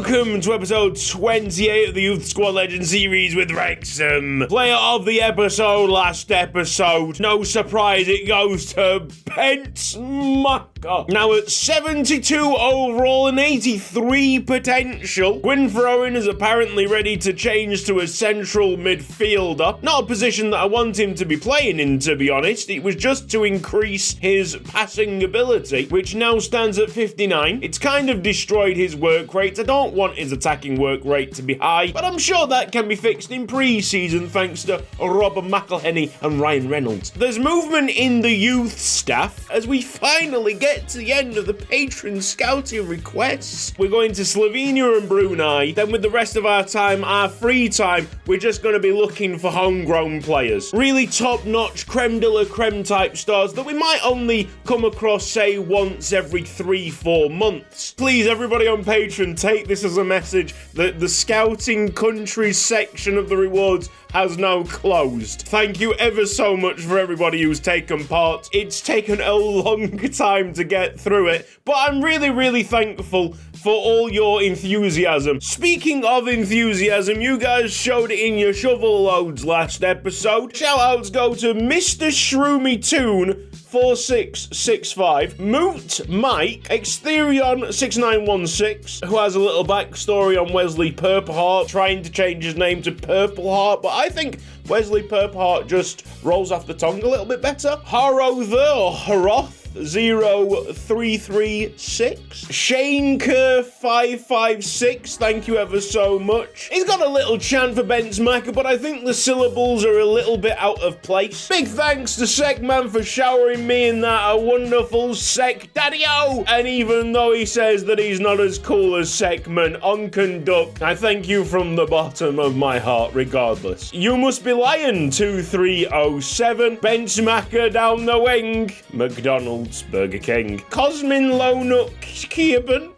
welcome to episode 28 of the Youth Squad Legend series with Wrexham. Player of the episode, last episode. No surprise, it goes to Benzema. Now at 72 overall and 83 potential, Gwyn Throwing is apparently ready to change to a central midfielder. Not a position that I want him to be playing in, to be honest. It was just to increase his passing ability, which now stands at 59. It's kind of destroyed his work rate. I don't want his attacking work rate to be high, but I'm sure that can be fixed in pre-season thanks to Robert McElhenney and Reynolds. There's movement in the youth staff as we finally get to the end of the patron scouting requests. We're going to Slovenia and Brunei. Then with the rest of our time, our free time, we're just going to be looking for homegrown players. Really top-notch creme de la creme type stars that we might only come across, say, once every 3-4 months. Please, everybody on Patreon, take this as a message that the scouting countries section of the rewards has now closed. Thank you ever so much for everybody who's taken part. It's taken a long time to get through it, but I'm really thankful for all your enthusiasm. Speaking of enthusiasm, you guys showed it in your shovel loads last episode. Shoutouts go to Mr. Shroomy Toon 4665, Moot Mike, Exterion6916, who has a little backstory on Wesley Purpleheart, trying to change his name to Purpleheart, but I think Wesley Purpleheart just rolls off the tongue a lither bit better. Harother or Haroth 0336, Shane Kerr 556, thank you ever so much. He's got a little chant for Benzema, but I think the syllables are a little bit out of place. Big thanks to Sekman for showering me in that a wonderful Sek Daddy-O. And even though he says that he's not as cool as Sekman on Conduct, I thank you from the bottom of my heart regardless. You Must Be Lion 2307, Benzema down the wing, McDonald's, Burger King, Cosmin Lonuk Kieban.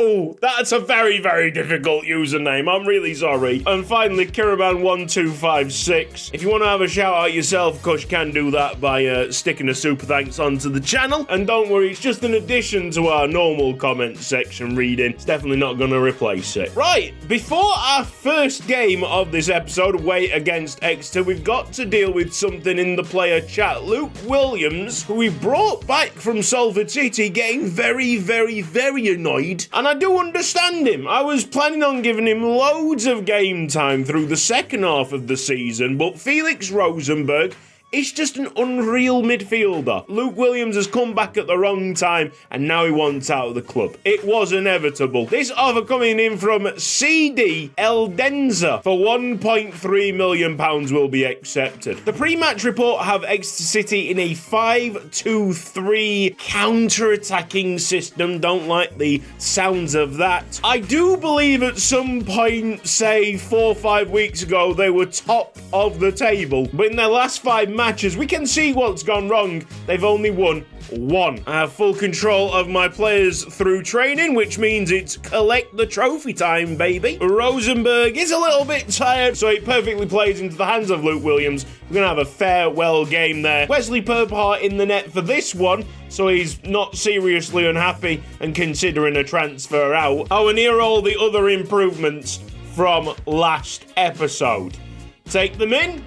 Oh, that's a very difficult username. I'm really sorry. And finally, Kiraman1256. If you want to have a shout out yourself, of course, you can do that by sticking a super thanks onto the channel. And don't worry, it's just an addition to our normal comment section reading. It's definitely not going to replace it. Right, before our first game of this episode, away against Exeter, we've got to deal with something in the player chat. Luke Williams, who we brought back from Salford City, getting very annoyed. And I do understand him. I was planning on giving him loads of game time through the second half of the season, but Felix Rosenberg is just an unreal midfielder. Luke Williams has come back at the wrong time, and now he wants out of the club. It was inevitable. This offer coming in from CD Eldenza for £1.3 million will be accepted. The pre-match report have Exeter City in a 5-2-3 counter-attacking system. Don't like the sounds of that. I do believe at some point, say 4 or 5 weeks ago, they were top of the table, but in their last 5 matches, we can see what's gone wrong. They've only won 1. I have full control of my players through training, which means it's collect the trophy time, baby. Rosenberg is a little bit tired, so it perfectly plays into the hands of Luke Williams. We're going to have a farewell game there. Wesley Purpleheart in the net for this one, so he's not seriously unhappy and considering a transfer out. Oh, and here are all the other improvements from last episode. Take them in.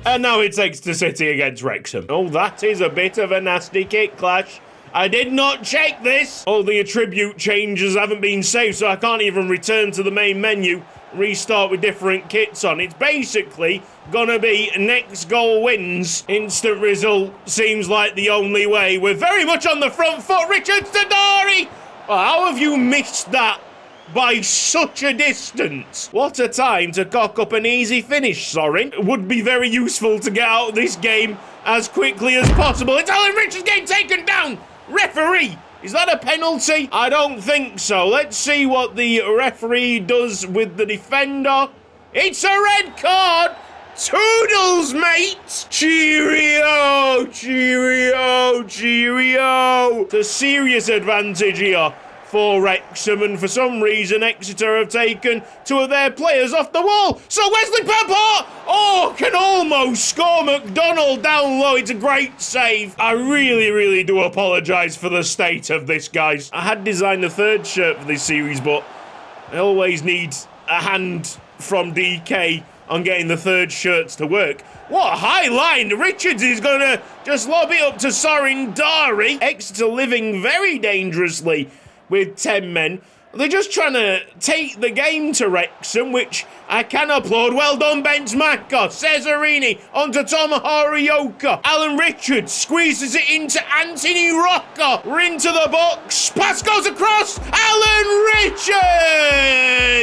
And now it takes to City against Wrexham. Oh, that is a bit of a nasty kick clash. I did not check this. All the attribute changes haven't been saved, so I can't even return to the main menu, restart with different kits on. It's basically gonna be next goal wins. Instant result seems like the only way. We're very much on the front foot. Richard Tadari! Well, how have you missed that by such a distance? What a time to cock up an easy finish, Sorin. It would be very useful to get out of this game as quickly as possible. It's Alan Richards getting taken down! Referee! Is that a penalty? I don't think so. Let's see what the referee does with the defender. It's a red card! Toodles, mate! Cheerio! Cheerio! Cheerio! It's a serious advantage here for Wrexham, and for some reason Exeter have taken 2 of their players off the wall. So Wesley Purpleheart, can almost score. McDonald down low. It's a great save. I really do apologise for the state of this, guys. I had designed a 3rd shirt for this series, but I always need a hand from DK on getting the third shirts to work. What a high line. Richards is going to just lob it up to Sorindari. Exeter living very dangerously with 10 men. They're just trying to take the game to Wrexham, which I can applaud. Well done, Benz Maka. Cesarini onto Tom Horioka. Alan Richards squeezes it into Anthony Rocca. We're into the box. Pass goes across. Alan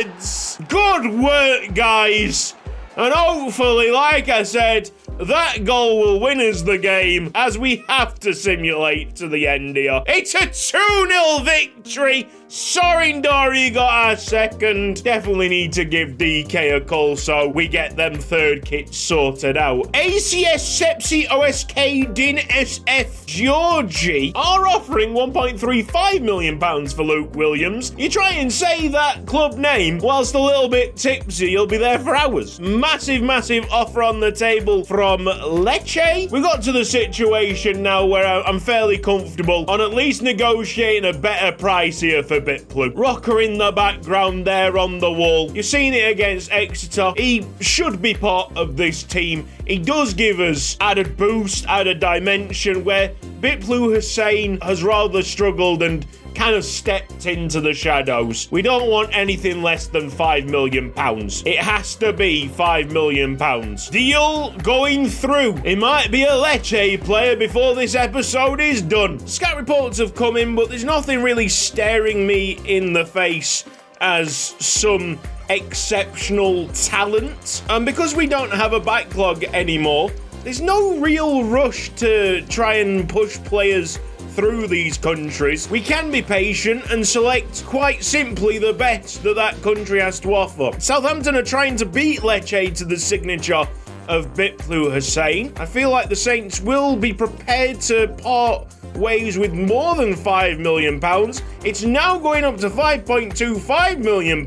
Richards! Good work, guys. And hopefully, like I said, that goal will win us the game, as we have to simulate to the end here. It's a 2-0 victory. Sorindari got our second. Definitely need to give DK a call so we get them third kits sorted out. ACS Sepsi OSK Din SF Georgie are offering £1.35 million for Luke Williams. You try and say that club name whilst a little bit tipsy, you'll be there for hours. Massive, massive offer on the table from Lecce. We got to the situation now where I'm fairly comfortable on at least negotiating a better price here for Bitplu. Rocker in the background there on the wall. You've seen it against Exeter. He should be part of this team. He does give us added boost, added dimension, where Bitplu Hussein has rather struggled and kind of stepped into the shadows. We don't want anything less than £5 million. It has to be £5 million. Deal going through. It might be a Lecce player before this episode is done. Scout reports have come in, but there's nothing really staring me in the face as some exceptional talent. And because we don't have a backlog anymore, there's no real rush to try and push players through these countries. We can be patient and select quite simply the best that country has to offer. Southampton are trying to beat Lecce to the signature of Bitplu Hussein. I feel like the Saints will be prepared to part ways with more than £5 million. It's now going up to £5.25 million.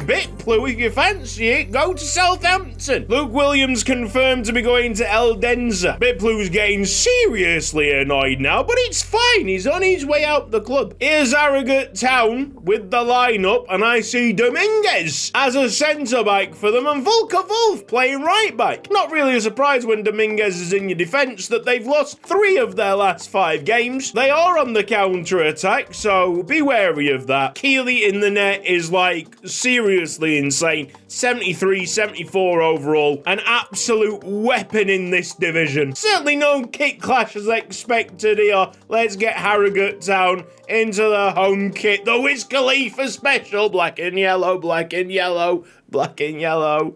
Bitplu, if you fancy it, go to Southampton. Luke Williams confirmed to be going to Eldenza. Bitplu's getting seriously annoyed now, but it's fine. He's on his way out the club. Here's Harrogate Town with the lineup, and I see Dominguez as a centre-back for them, and Volker Wolf playing right-back. Not really a surprise when Dominguez is in your defence that they've lost 3 of their last 5 games. They are on the counter-attack, so be wary of that. Keeley in the net is, like, seriously insane. 73, 74 overall. An absolute weapon in this division. Certainly no kick clash as expected here. Let's get Harrogate Town into the home kit. The Wiz Khalifa special. Black and yellow, black and yellow, black and yellow.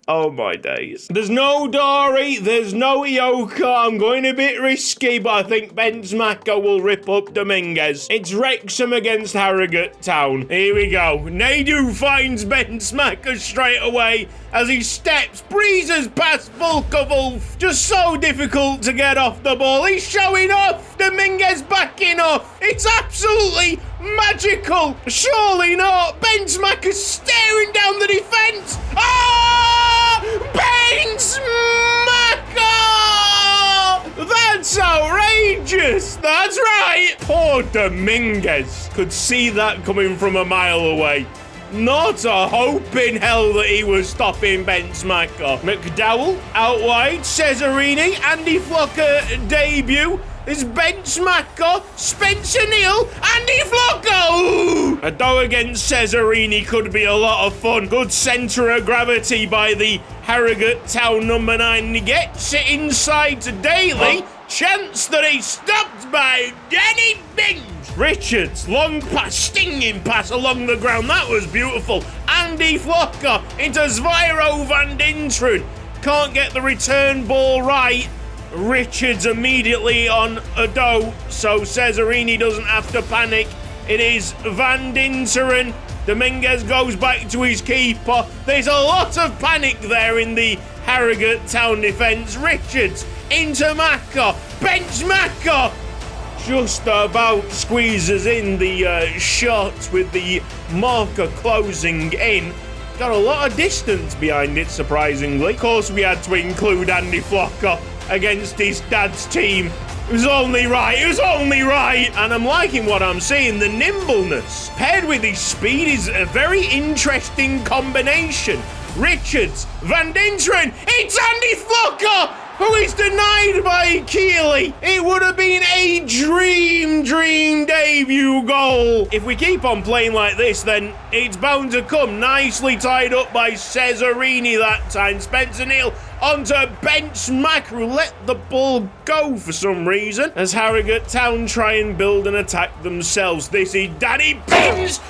Oh my days. There's no Dory, there's no Ioka. I'm going a bit risky, but I think Benzmacher will rip up Dominguez. It's Wrexham against Harrogate Town. Here we go. Naidu finds Benzmacher straight away as he steps, breezes past Volker Wolf. Just so difficult to get off the ball. He's showing off. Dominguez backing off. It's absolutely magical. Surely not. Benzmacher staring down the defence. Benzmacher! That's outrageous. That's right. Poor Dominguez could see that coming from a mile away. Not a hope in hell that he was stopping Benzmacher. McDowell out wide. Cesarini. Andy Flocker debut. There's Benzmacher, Spencer Neal, Andy Flocker! Ooh! A go against Cesarini could be a lot of fun. Good centre of gravity by the Harrogate Town number 9. He gets it inside to Daly. Chance that he's stopped by Danny Bings. Richards, long pass, stinging pass along the ground. That was beautiful. Andy Flocker into Zviro van Dinteren. Can't get the return ball right. Richards immediately on a dough, so Cesarini doesn't have to panic. It is Van Dinteren. Dominguez goes back to his keeper. There's a lot of panic there in the Harrogate Town defence. Richards into Maka. Benzmacher just about squeezes in the shot with the marker closing in. Got a lot of distance behind it, surprisingly. Of course, we had to include Andy Flocker against his dad's team. It was only right. It was only right. And I'm liking what I'm seeing. The nimbleness paired with his speed is a very interesting combination. Richards, Van Dinteren, it's Andy Flocker, who is denied by Keeley. It would have been a dream debut goal. If we keep on playing like this, then it's bound to come. Nicely tied up by Cesarini that time. Spencer Neal onto Ben Smack, who let the ball go for some reason, as Harrogate Town try and build an attack themselves. This is Danny Pins.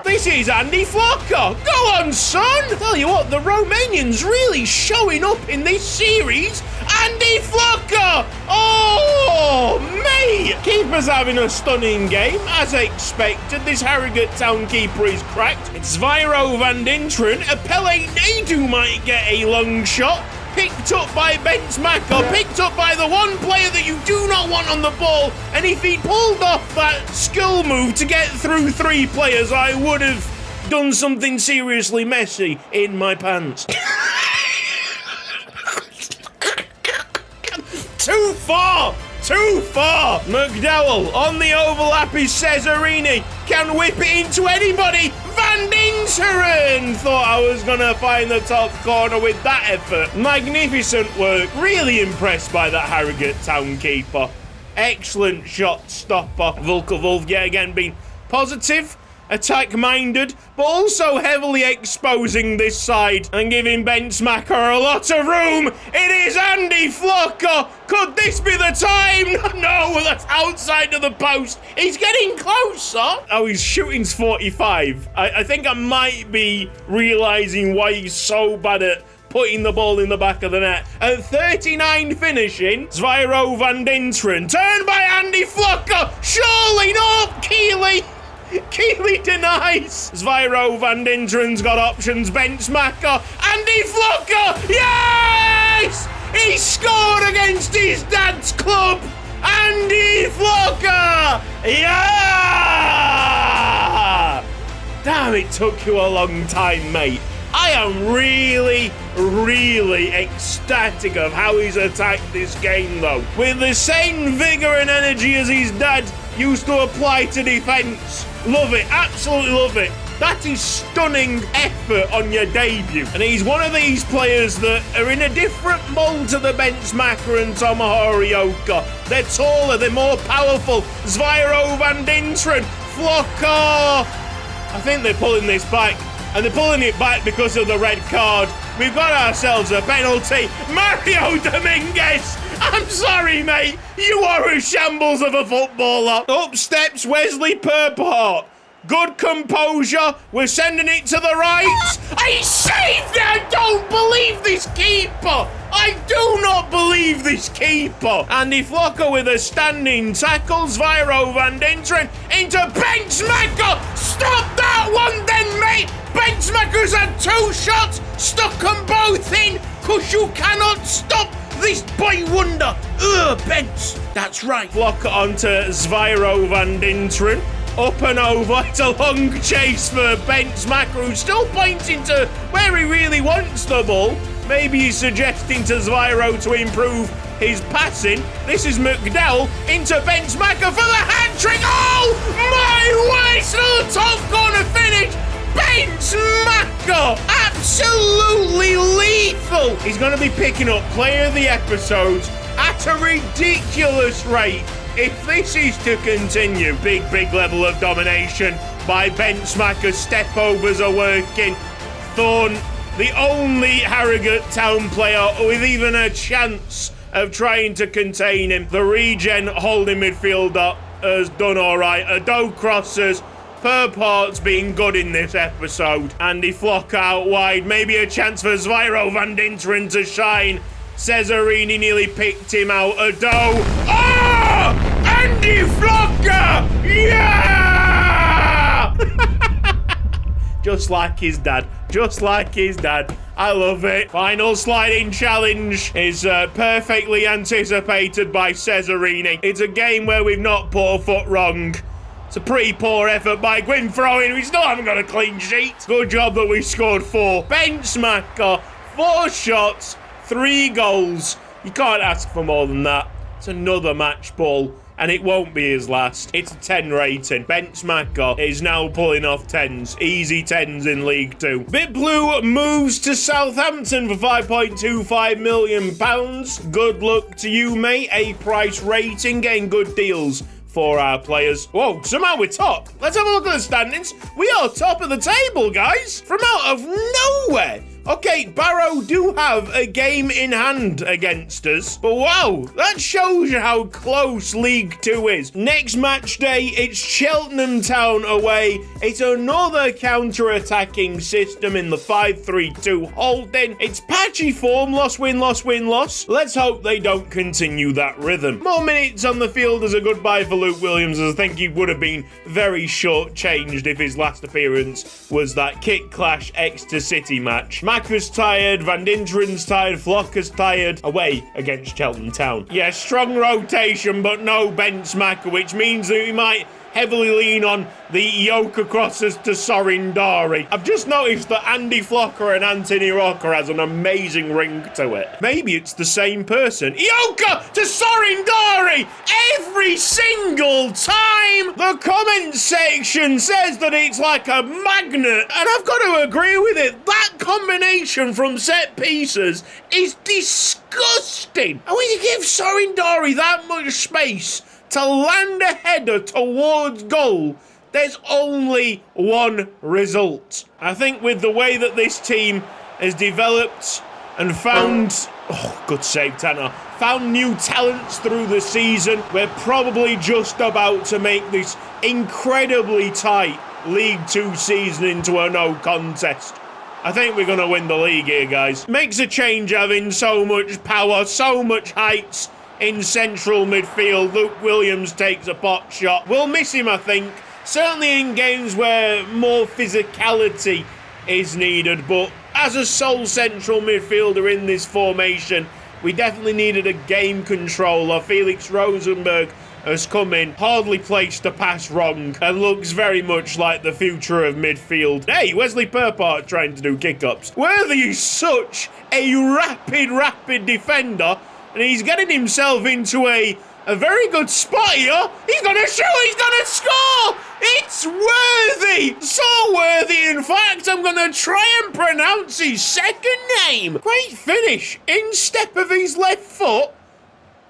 This is Andy Flocker. Go on, son. Tell you what, the Romanians really showing up in this series. Andy Flocker. Oh, mate. Keeper's having a stunning game. As expected, this Harrogate Town keeper is cracked. It's Zviro Van Dinteren. Apele Nadu might get a long shot. Picked up by Ben Smacker, picked up by the one player that you do not want on the ball. And if he pulled off that skill move to get through 3 players, I would have done something seriously messy in my pants. Too far! Too far! McDowell on the overlap is Cesarini. Can whip it into anybody. Van Dinteren! Thought I was going to find the top corner with that effort. Magnificent work. Really impressed by that Harrogate Town keeper. Excellent shot stopper. Volker Wolf yet again being positive, attack-minded, but also heavily exposing this side and giving Ben Smacker a lot of room. It is Andy Flocker. Could this be the time? No, that's outside of the post. He's getting closer. Oh, his shooting's 45. I think I might be realising why he's so bad at putting the ball in the back of the net. At 39 finishing, Zviro Van Dinteren. Turned by Andy Flocker. Surely not, Keeley. Keeley denies. Zviro Van Dinteren's got options. Ben Smacker. Andy Flocker. Yes! He scored against his dad's club. Andy Flocker. Yeah! Damn, it took you a long time, mate. I am really ecstatic of how he's attacked this game, though. With the same vigour and energy as his dad used to apply to defence. Love it, absolutely love it. That is stunning effort on your debut. And he's one of these players that are in a different mould to the Ben Smacker and Tomo Horioka. They're taller, they're more powerful. Zviro Van Dinteren, Flocker. I think they're pulling this back. And they're pulling it back because of the red card. We've got ourselves a penalty. Mario Dominguez! I'm sorry, mate. You are a shambles of a footballer. Up steps Wesley Purport. Good composure. We're sending it to the right. I saved it! I don't believe this keeper. I do not believe this keeper. Andy Flocker with a standing tackle. Zviro Van Dinteren into Ben Smacker. Stop that one then, mate. Ben Smacker's had 2 shots. Stuck them both in. Cause you cannot stop this boy wonder. Bence. That's right. Flocker onto Zviro Van Dinteren. Up and over. It's a long chase for Ben Smacker, who's still pointing to where he really wants the ball. Maybe he's suggesting to Zviro to improve his passing. This is McDowell into Ben Smacker for the hat-trick. Oh, my word! It's another top corner finish. Ben Smacker, absolutely lethal. He's going to be picking up player of the episodes at a ridiculous rate. If this is to continue, big level of domination by Ben Smacker. Step-overs are working. Thorne, the only Harrogate Town player with even a chance of trying to contain him. The regen holding midfielder has done all right. Ado crosses. Purport's been good in this episode. Andy Flocker out wide. Maybe a chance for Zviro Van Dinteren to shine. Cesarini nearly picked him out. Ado. Oh! Andy Flocker! Yeah! Just like his dad. Just like his dad. I love it. Final sliding challenge is perfectly anticipated by Cesarini. It's a game where we've not put a foot wrong. It's a pretty poor effort by Gwyn throwing. We still haven't got a clean sheet. Good job that we scored 4. Ben Smacker, 4 shots, 3 goals. You can't ask for more than that. It's another match ball, and it won't be his last. It's a 10 rating. Benchmarker is now pulling off 10s. Easy 10s in League 2. BitBlue moves to Southampton for £5.25 million. Good luck to you, mate. A price rating, getting good deals for our players. Whoa, somehow we're top. Let's have a look at the standings. We are top of the table, guys. From out of nowhere. Okay, Barrow do have a game in hand against us. But wow, that shows you how close League 2 is. Next match day, it's Cheltenham Town away. It's another counter-attacking system in the 5-3-2 holding. It's patchy form, loss, win, loss, win, loss. Let's hope they don't continue that rhythm. More minutes on the field as a goodbye for Luke Williams, as I think he would have been very short-changed if his last appearance was that kick clash Exeter City match. Macca's tired, Van Dinteren's tired, Flocker's tired, away against Cheltenham Town. Yeah, strong rotation, but no bench Macca, which means that we might heavily lean on the Yoka crosses to Sorindari. I've just noticed that Andy Flocker and Anthony Rocker has an amazing ring to it. Maybe it's the same person. Yoka to Sorindari every single time. The comment section says that it's like a magnet, and I've got to agree with it. That combination from set pieces is disgusting. And when you give Sorindari that much space to land a header towards goal, there's only one result. I think with the way that this team has developed and found, good save, Tanner, found new talents through the season, we're probably just about to make this incredibly tight League 2 season into a no contest. I think we're going to win the league here, guys. Makes a change having so much power, so much heights in central midfield. Luke Williams takes a pot shot. We'll miss him, I think. Certainly in games where more physicality is needed. But as a sole central midfielder in this formation, we definitely needed a game controller. Felix Rosenberg has come in, hardly placed a pass wrong, and looks very much like the future of midfield. Hey, Wesley Purpart trying to do kick-ups. Worthy is such a rapid defender, and he's getting himself into a very good spot here. He's going to shoot. He's going to score. It's Worthy. So Worthy, in fact, I'm going to try and pronounce his second name. Great finish. Instep of his left foot.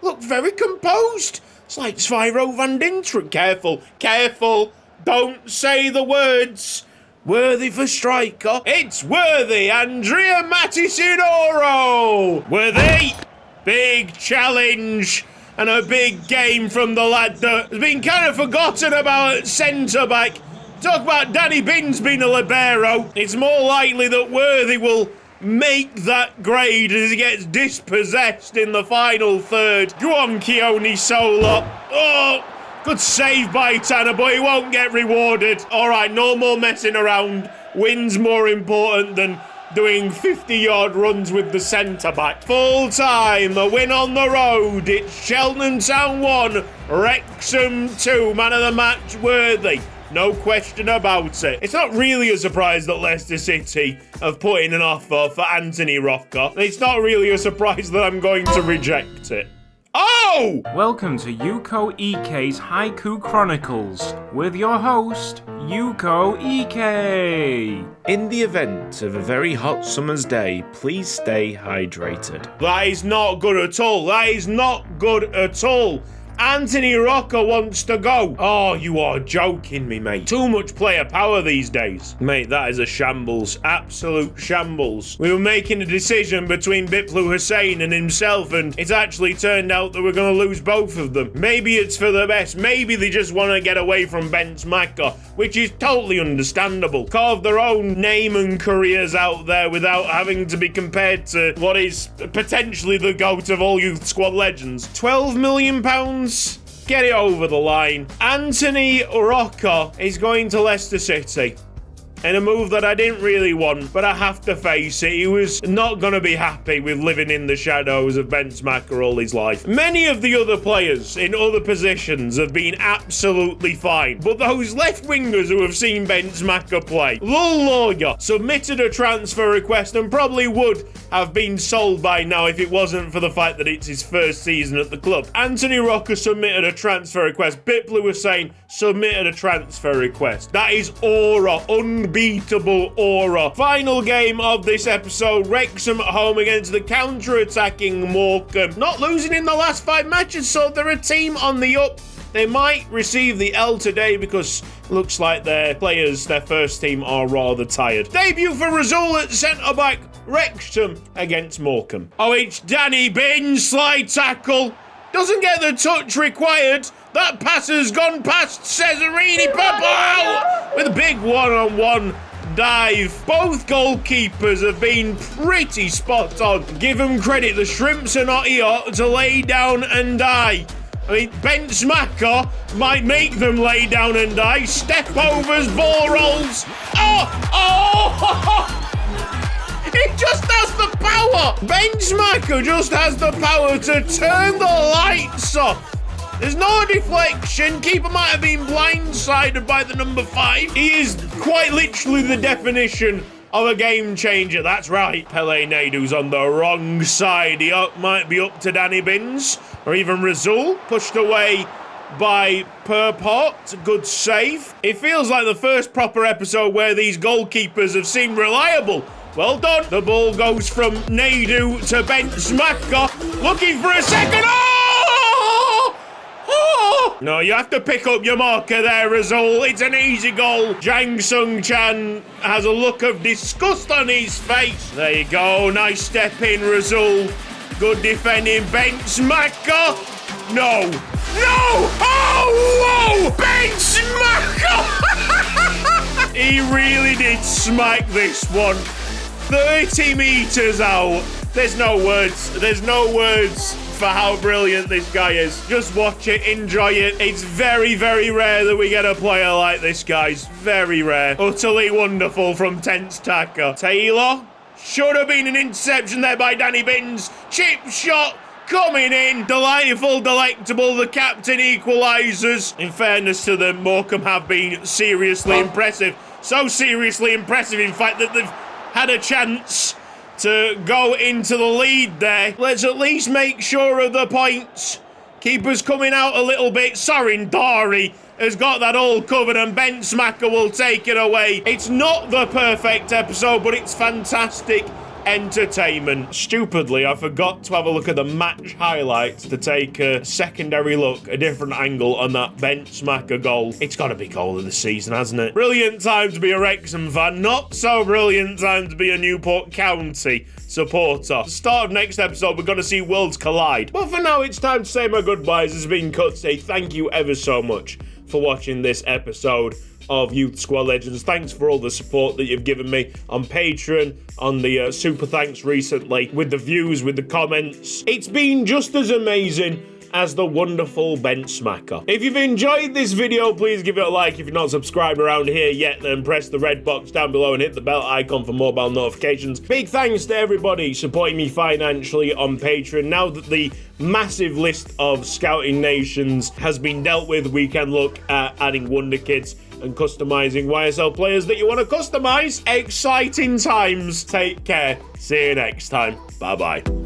Looked very composed. It's like Svyro Van Dinteren. Careful. Don't say the words. Worthy for striker. It's Worthy. Andrea Matisinoro. Worthy. Big challenge and a big game from the lad that has been kind of forgotten about at centre-back. Talk about Danny Binns being a libero. It's more likely that Worthy will make that grade as he gets dispossessed in the final third. Go on, Keone Sola. Oh, good save by Tanner, but he won't get rewarded. All right, no more messing around. Win's more important than doing 50-yard runs with the centre-back. Full time, a win on the road. It's Cheltenham Town 1, Wrexham 2. Man of the match, Worthy. No question about it. It's not really a surprise that Leicester City have put in an offer for Anthony Rocker. It's not really a surprise that I'm going to reject it. Oh! Welcome to Yuko Ike's Haiku Chronicles with your host, Yuko Ike. In the event of a very hot summer's day, please stay hydrated. That is not good at all. That is not good at all. Anthony Rocker wants to go. Oh, you are joking me, mate. Too much player power these days. Mate, that is a shambles. Absolute shambles. We were making a decision between Bitblu Hussein and himself, and it's actually turned out that we're going to lose both of them. Maybe it's for the best. Maybe they just want to get away from Bence Macca, which is totally understandable. Carve their own name and careers out there without having to be compared to what is potentially the GOAT of all youth squad legends. £12 million? Get it over the line. Anthony Rocker is going to Leicester City. in a move that I didn't really want, but I have to face it, he was not going to be happy with living in the shadows of Ben Smacker all his life. Many of the other players in other positions have been absolutely fine, but those left wingers who have seen Ben Smacker play, Lul Lawyer submitted a transfer request and probably would have been sold by now if it wasn't for the fact that it's his first season at the club. Anthony Rocker submitted a transfer request. Bipley was saying submitted a transfer request. That is aura, unbeatable aura. Final game of this episode, Wrexham at home against the counter-attacking Morecambe. Not losing in the last 5 matches, so they're a team on the up. They might receive the L today because looks like their players, their first team, are rather tired. Debut for Razul at centre-back, Wrexham against Morecambe. Oh, it's Danny Binns, slide tackle. Doesn't get the touch required. That pass has gone past Cesarini. Papa out with a big one-on-one dive. Both goalkeepers have been pretty spot on. Give them credit. The Shrimps are not here to lay down and die. I mean, Ben Smacker might make them lay down and die. Step overs, ball rolls. Oh! He just has the power. Ben Smacker just has the power to turn the lights off. There's no deflection. Keeper might have been blindsided by the number 5. He is quite literally the definition of a game changer. That's right. Pele Nadu's on the wrong side. He might be up to Danny Binns or even Razul. Pushed away by Purport. Good save. It feels like the first proper episode where these goalkeepers have seemed reliable. Well done. The ball goes from Nadu to Ben Smacker. Looking for a second. Oh! Oh! No, you have to pick up your marker there, Razul. It's an easy goal. Jang Sung Chan has a look of disgust on his face. There you go. Nice step in, Razul. Good defending, Ben Smacker. No. No! Oh, whoa! Ben Smacker! He really did smack this one. 30 metres out. There's no words. There's no words for how brilliant this guy is. Just watch it, enjoy it. It's very, very rare that we get a player like this, guys. Very rare. Utterly wonderful from Tense Tacker. Taylor. Should have been an interception there by Danny Binns. Chip shot coming in. Delightful, delectable. The captain equalises. In fairness to them, Morecambe have been seriously impressive. So seriously impressive, in fact, that they've had a chance to go into the lead there. Let's at least make sure of the points. Keeper's coming out a little bit. Sarindari has got that all covered and Ben Smacker will take it away. It's not the perfect episode, but it's fantastic entertainment. Stupidly, I forgot to have a look at the match highlights to take a secondary look, a different angle on that Ben Smacker goal. It's got to be goal of the season, hasn't it? Brilliant time to be a Wrexham fan. Not so brilliant time to be a Newport County supporter. The start of next episode, we're going to see worlds collide. But for now, it's time to say my goodbyes. This has been Cut. Say thank you ever so much for watching this episode of Youth Squad Legends. Thanks for all the support that you've given me on Patreon, on the super thanks recently, with the views, with the comments. It's been just as amazing as the wonderful Ben Smacker. If you've enjoyed this video, please give it a like. If you're not subscribed around here yet, then press the red box down below and hit the bell icon for mobile notifications. Big thanks to everybody supporting me financially on Patreon. Now that the massive list of scouting nations has been dealt with, we can look at adding Wonder Kids and customizing YSL players that you want to customize. Exciting times. Take care. See you next time. Bye-bye.